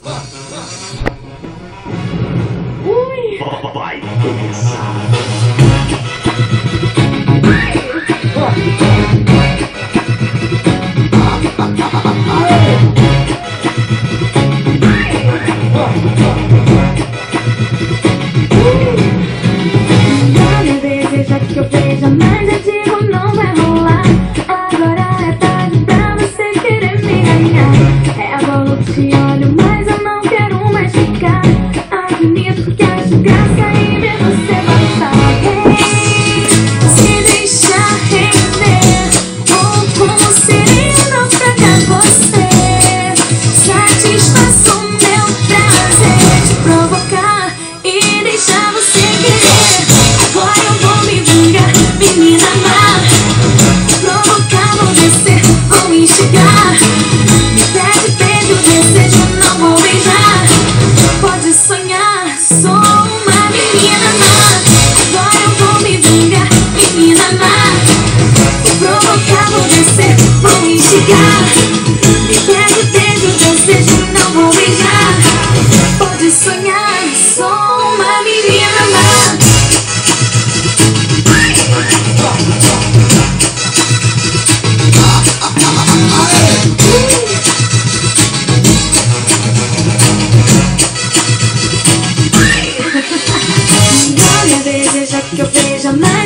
Ui! Vai começar. Olha, deseja que eu veja, mas eu digo não vai rolar. Agora é tarde pra você querer me ganhar. Revolo, te olho, mas eu não quero mais ficar. Admito que acho graça em ver você passar. Vem, se deixar render, ou como seria naufragar você. Satisfaço o meu prazer de provocar e deixar você querer. Agora eu vou me vingar, menina má. Provocar, vou descer, vou instigar. Me pede, pede o desejo, não vou beijar. Pode sonhar, sou uma menina má. Agora eu vou me vingar, menina má. Vou provocar, vou descer, vou instigar. Me pede, pede o desejo, não vou beijar. Pode sonhar, sou uma menina má. Olha, deseja que eu veja, mas